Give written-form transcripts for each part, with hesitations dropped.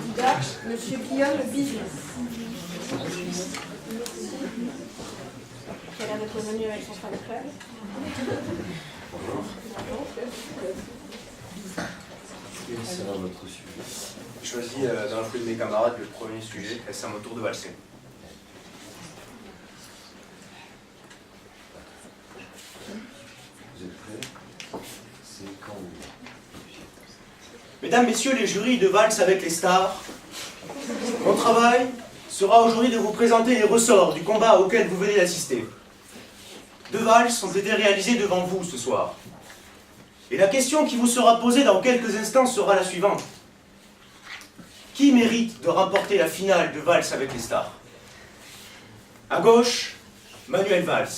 candidat, M. Guillaume Business. Qui a l'air d'être venu avec son fan club. Quel sera votre sujet? J'ai choisi dans la foulée de mes camarades le premier sujet, et c'est à mon tour de valser. Vous êtes prêts? C'est quand vous... Mesdames, Messieurs les jurys de valse avec les stars, mon travail sera aujourd'hui de vous présenter les ressorts du combat auquel vous venez d'assister. 2 valses ont été réalisées devant vous ce soir. Et la question qui vous sera posée dans quelques instants sera la suivante. Qui mérite de remporter la finale de valse avec les stars? À gauche, Manuel Valls.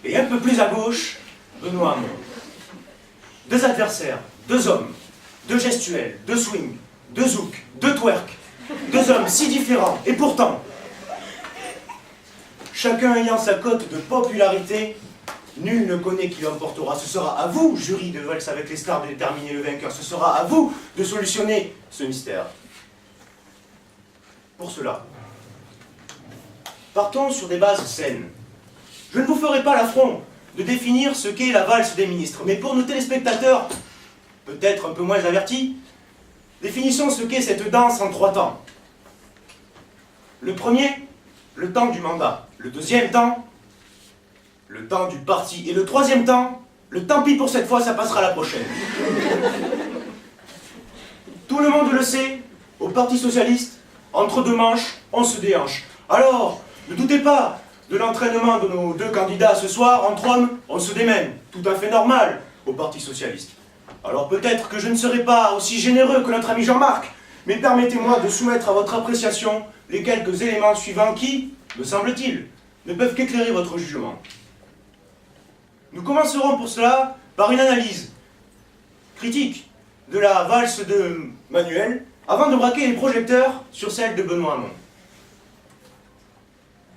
Et un peu plus à gauche, Benoît Hamon. 2 adversaires, 2 hommes, 2 gestuels, 2 swing, 2 zouk, 2 twerk. 2 hommes si différents, et pourtant, chacun ayant sa cote de popularité, nul ne connaît qui l'emportera. Ce sera à vous, jury de valse avec les stars, de déterminer le vainqueur. Ce sera à vous de solutionner ce mystère. Pour cela, partons sur des bases saines. Je ne vous ferai pas l'affront de définir ce qu'est la valse des ministres, mais pour nos téléspectateurs, peut-être un peu moins avertis, définissons ce qu'est cette danse en 3 temps. Le premier, le temps du mandat. Le deuxième temps, le temps du parti. Et le troisième temps, le tant pis pour cette fois, ça passera la prochaine. Tout le monde le sait, au Parti Socialiste, entre 2 manches, on se déhanche. Alors, ne doutez pas de l'entraînement de nos 2 candidats ce soir, entre hommes, on se démène. Tout à fait normal au Parti Socialiste. Alors peut-être que je ne serai pas aussi généreux que notre ami Jean-Marc, mais permettez-moi de soumettre à votre appréciation les quelques éléments suivants qui, me semble-t-il, ne peuvent qu'éclairer votre jugement. Nous commencerons pour cela par une analyse critique de la valse de Manuel, avant de braquer les projecteurs sur celle de Benoît Hamon.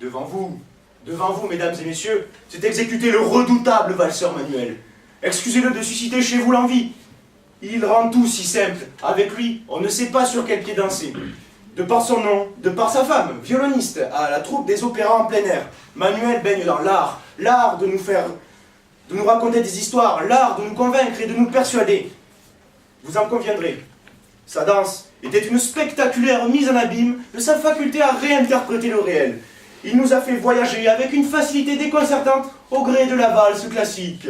Devant vous, mesdames et messieurs, s'est exécuté le redoutable valseur Manuel. Excusez-le de susciter chez vous l'envie. Il rend tout si simple. Avec lui, on ne sait pas sur quel pied danser. De par son nom, de par sa femme, violoniste à la troupe des opéras en plein air, Manuel baigne dans l'art, l'art de nous raconter des histoires, l'art de nous convaincre et de nous persuader. Vous en conviendrez, sa danse était une spectaculaire mise en abîme de sa faculté à réinterpréter le réel. Il nous a fait voyager avec une facilité déconcertante au gré de la valse classique.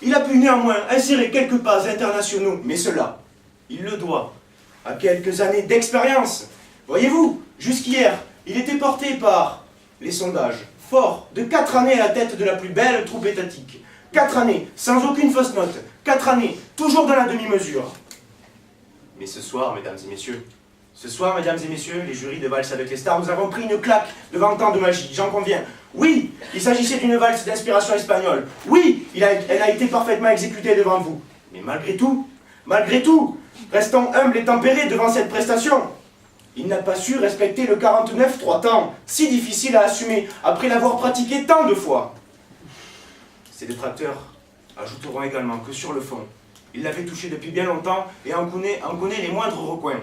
Il a pu néanmoins insérer quelques pas internationaux, mais cela, il le doit à quelques années d'expérience. Voyez-vous, jusqu'hier, il était porté par les sondages, fort de 4 années à la tête de la plus belle troupe étatique. 4 années, sans aucune fausse note. 4 années, toujours dans la demi-mesure. Mais ce soir, mesdames et messieurs, les jurys de valse avec les stars, nous avons pris une claque devant tant de magie, j'en conviens. Oui, il s'agissait d'une valse d'inspiration espagnole. Oui, elle a été parfaitement exécutée devant vous. Mais malgré tout, restons humbles et tempérés devant cette prestation. Il n'a pas su respecter le 49-3 temps, si difficile à assumer, après l'avoir pratiqué tant de fois. Ses détracteurs ajouteront également que sur le fond, il l'avait touché depuis bien longtemps et en connaît les moindres recoins.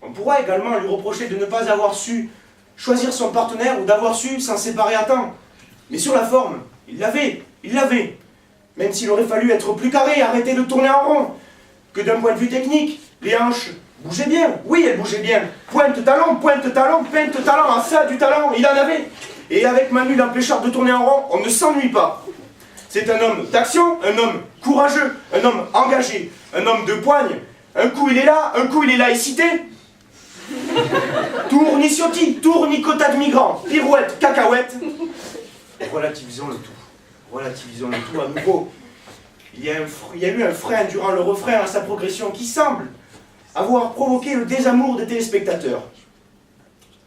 On pourra également lui reprocher de ne pas avoir su choisir son partenaire ou d'avoir su s'en séparer à temps. Mais sur la forme, il l'avait. Même s'il aurait fallu être plus carré et arrêter de tourner en rond. Que d'un point de vue technique, les hanches bougeaient bien. Oui, elles bougeaient bien. Pointe talon, ah ça, du talent, il en avait. Et avec Manu l'empêcheur de tourner en rond, on ne s'ennuie pas. C'est un homme d'action, un homme courageux, un homme engagé, un homme de poigne. Un coup il est là, laïcité. Tournicota de migrants, pirouette, cacahuète. Relativisons le tout à nouveau. Il y a eu un frein durant le refrain à sa progression qui semble avoir provoqué le désamour des téléspectateurs.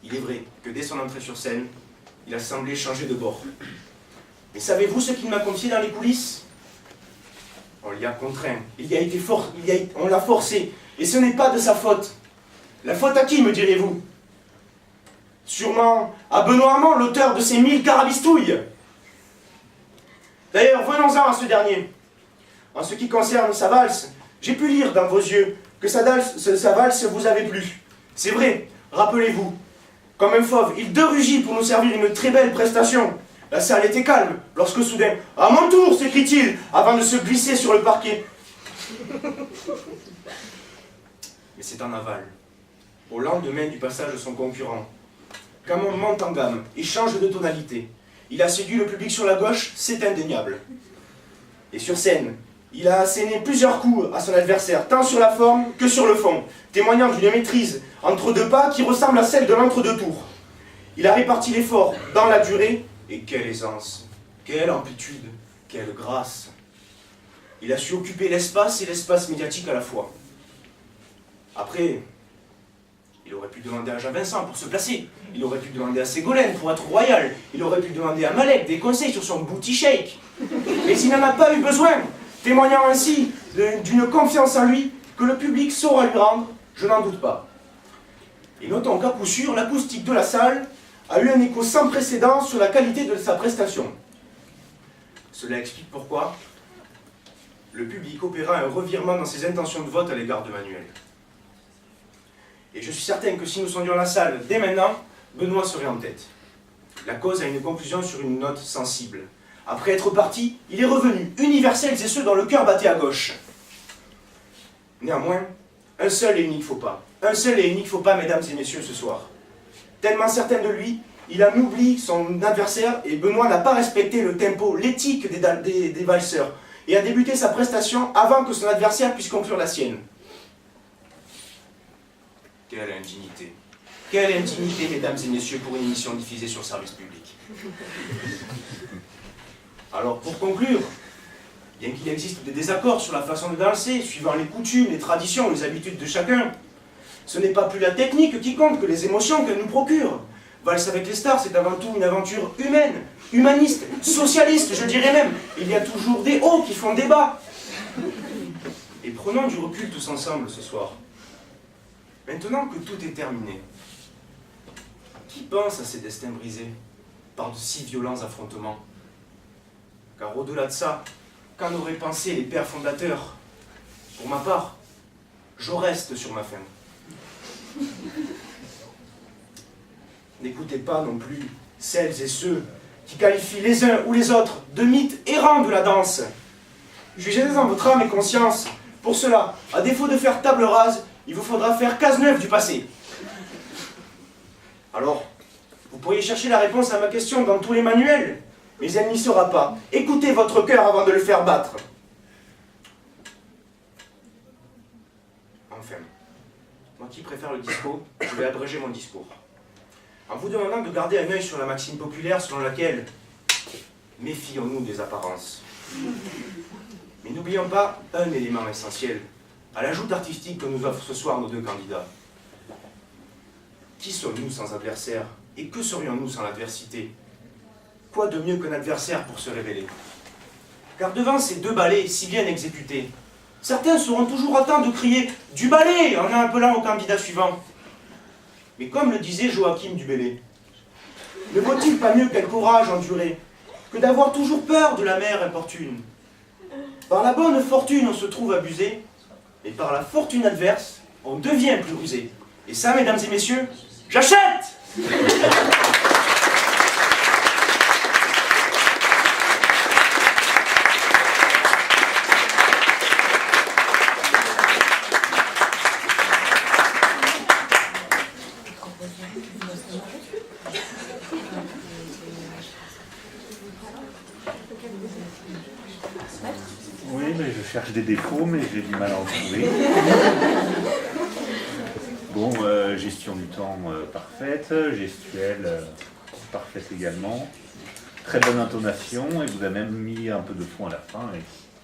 Il est vrai que dès son entrée sur scène, il a semblé changer de bord. Mais savez-vous ce qu'il m'a confié dans les coulisses? On l'y a contraint, on l'a forcé, et ce n'est pas de sa faute. La faute à qui, me direz-vous? Sûrement à Benoît Hamon, l'auteur de ces 1000 carabistouilles. D'ailleurs, venons-en à ce dernier. En ce qui concerne sa valse, j'ai pu lire dans vos yeux que sa valse vous avait plu. C'est vrai, rappelez-vous, comme un fauve, il de rugit pour nous servir une très belle prestation. La salle était calme, lorsque soudain, « À mon tour !» s'écrie-t-il, avant de se glisser sur le parquet. Mais c'est en aval, au lendemain du passage de son concurrent, qu'Amon monte en gamme et change de tonalité. Il a séduit le public sur la gauche, c'est indéniable. Et sur scène, il a asséné plusieurs coups à son adversaire, tant sur la forme que sur le fond, témoignant d'une maîtrise entre deux pas qui ressemble à celle de l'entre-deux tours. Il a réparti l'effort dans la durée, et quelle aisance, quelle amplitude, quelle grâce. Il a su occuper l'espace et l'espace médiatique à la fois. Après, il aurait pu demander à Jean Vincent pour se placer, il aurait pu demander à Ségolène pour être royal, il aurait pu demander à Malek des conseils sur son booty shake. Mais il n'en a pas eu besoin, témoignant ainsi d'une confiance en lui que le public saura lui rendre, je n'en doute pas. Et notons qu'à coup sûr, l'acoustique de la salle a eu un écho sans précédent sur la qualité de sa prestation. Cela explique pourquoi le public opéra un revirement dans ses intentions de vote à l'égard de Manuel. Et je suis certain que si nous sondions la salle dès maintenant, Benoît serait en tête. La cause a une conclusion sur une note sensible. Après être parti, il est revenu, universel et ceux dont le cœur battait à gauche. Néanmoins, un seul et unique faux pas. Un seul et unique faux pas, mesdames et messieurs, ce soir. Tellement certain de lui, il en oublie son adversaire et Benoît n'a pas respecté le tempo, l'éthique des valseurs et a débuté sa prestation avant que son adversaire puisse conclure la sienne. Quelle indignité. Quelle indignité, mesdames et messieurs, pour une émission diffusée sur service public. Alors, pour conclure, bien qu'il existe des désaccords sur la façon de danser, suivant les coutumes, les traditions, les habitudes de chacun, ce n'est pas plus la technique qui compte que les émotions qu'elle nous procure. Valse avec les stars, c'est avant tout une aventure humaine, humaniste, socialiste, je dirais même. Il y a toujours des hauts qui font des bas. Et prenons du recul tous ensemble ce soir. Maintenant que tout est terminé, qui pense à ces destins brisés par de si violents affrontements? Car au-delà de ça, qu'en auraient pensé les pères fondateurs? Pour ma part, je reste sur ma faim. N'écoutez pas non plus celles et ceux qui qualifient les uns ou les autres de mythes errants de la danse. Jugez en votre âme et conscience. Pour cela, à défaut de faire table rase, il vous faudra faire case neuve du passé. Alors, vous pourriez chercher la réponse à ma question dans tous les manuels, mais elle n'y sera pas. Écoutez votre cœur avant de le faire battre. Enfin, moi qui préfère le discours, je vais abréger mon discours. En vous demandant de garder un œil sur la maxime populaire selon laquelle méfions-nous des apparences. Mais n'oublions pas un élément essentiel, à l'ajout artistique que nous offrent ce soir nos deux candidats. Qui sommes-nous sans adversaire? Et que serions-nous sans l'adversité? Quoi de mieux qu'un adversaire pour se révéler? Car devant ces deux ballets si bien exécutés, certains seront toujours à temps de crier « du ballet » en appelant au candidat suivant. Mais comme le disait Joachim du Bellay, ne vaut-il pas mieux quel courage enduré que d'avoir toujours peur de la mer importune? Par la bonne fortune, on se trouve abusé, et par la fortune adverse, on devient plus rusé. Et ça, mesdames et messieurs, j'achète! Oui, mais je cherche des défauts, mais j'ai du mal à en trouver. Bon, gestion du temps parfaite, gestuelle parfaite également. Très bonne intonation, et vous avez même mis un peu de fond à la fin, et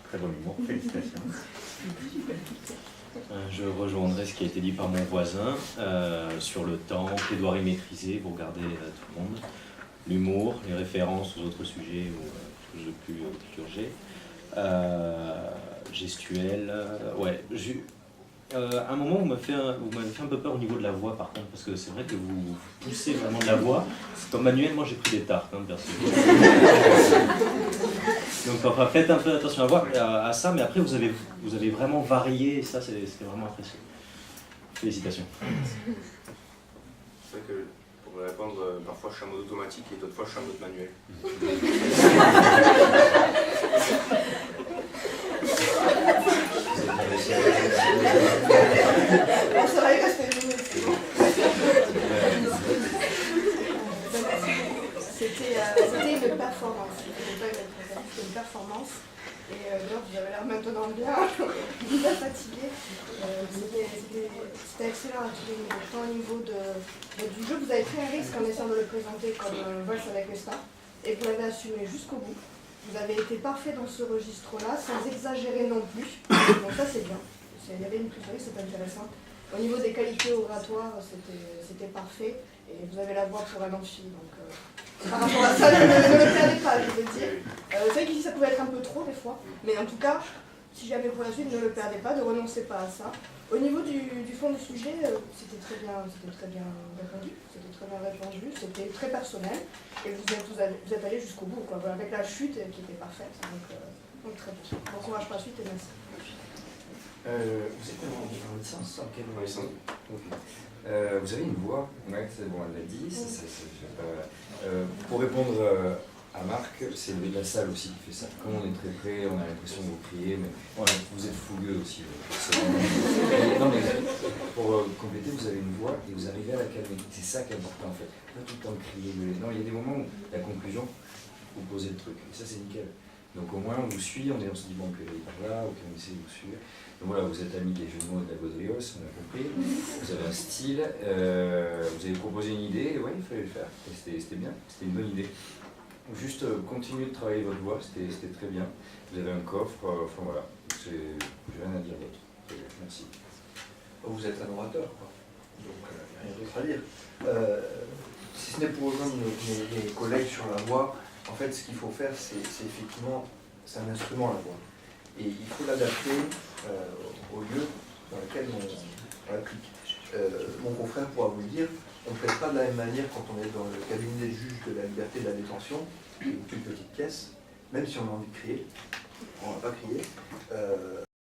très bon humour, félicitations. Je rejoindrai ce qui a été dit par mon voisin sur le temps, plaidoirie maîtrisée, vous regardez tout le monde, l'humour, les références aux autres sujets où je peux purger, gestuelle, ouais. À un moment, vous m'avez fait un peu peur au niveau de la voix, par contre, parce que c'est vrai que vous poussez vraiment de la voix. Comme Manuel, moi j'ai pris des tartes, perso. Donc enfin, faites un peu attention à ça, mais après vous avez vraiment varié, et ça c'était vraiment apprécié. Félicitations. C'est vrai que pour me répondre, parfois je suis en mode automatique et d'autres fois je suis en mode manuel. On sera y rester, nous aussi. C'était une performance. C'était pas une présentation, c'était une performance. Et d'ailleurs, vous avez l'air maintenant bien, bien fatigué. C'était excellent à tous les niveaux. Tant au niveau du jeu, vous avez pris un risque en essayant de le présenter comme Valse avec les stars. Et vous l'avez assumé jusqu'au bout. Vous avez été parfait dans ce registre-là, sans exagérer non plus. Donc ça, c'est bien. Il y avait une prise de risque, c'est intéressant. Au niveau des qualités oratoires, c'était parfait. Et vous avez la voix pour un amphi. Donc, par rapport à ça, ne le perdez pas, je veux dire. C'est vrai qu'ici, ça pouvait être un peu trop des fois. Mais en tout cas, si jamais pour la suite, ne le perdez pas, ne renoncez pas à ça. Au niveau du fond du sujet, c'était très bien répondu. C'était très personnel. Et vous êtes allé jusqu'au bout, quoi. Voilà, avec la chute qui était parfaite. Donc très bien. Bon courage pour la suite et merci. Vous êtes en licence en quelle licence? Vous avez une voix, ouais, c'est bon, elle l'a dit. Pour répondre à Marc, c'est le de la salle aussi qui fait ça. Comme on est très près, on a l'impression de vous crier, mais voilà, vous êtes fougueux aussi. Non, mais pour compléter, vous avez une voix et vous arrivez à la calmer. C'est ça qui est important en fait. Pas tout le temps crier, gueuler. Non, il y a des moments où la conclusion, vous posez le truc. Et ça, c'est nickel. Donc au moins, on vous suit, on se dit bon, que il par là, ok, on essaie de vous suivre. Donc voilà, vous êtes amis des jeux de mots de la Gaudrios, on a compris. Vous avez un style, vous avez proposé une idée, et ouais, il fallait le faire. Et c'était bien, c'était une bonne idée. Donc juste continuez de travailler votre voix, c'était très bien. Vous avez un coffre, enfin voilà, j'ai rien à dire d'autre. Merci. Vous êtes un orateur, quoi. Donc il n'y a rien d'autre à dire. Si ce n'est pour rejoindre mes collègues sur la voix, en fait ce qu'il faut faire, c'est effectivement, c'est un instrument la voix. Et il faut l'adapter au lieu dans lequel on l'applique. Mon confrère pourra vous le dire, on ne traite pas de la même manière quand on est dans le cabinet des juges de la liberté de la détention, une toute petite pièce, même si on a envie de crier, on ne va pas crier.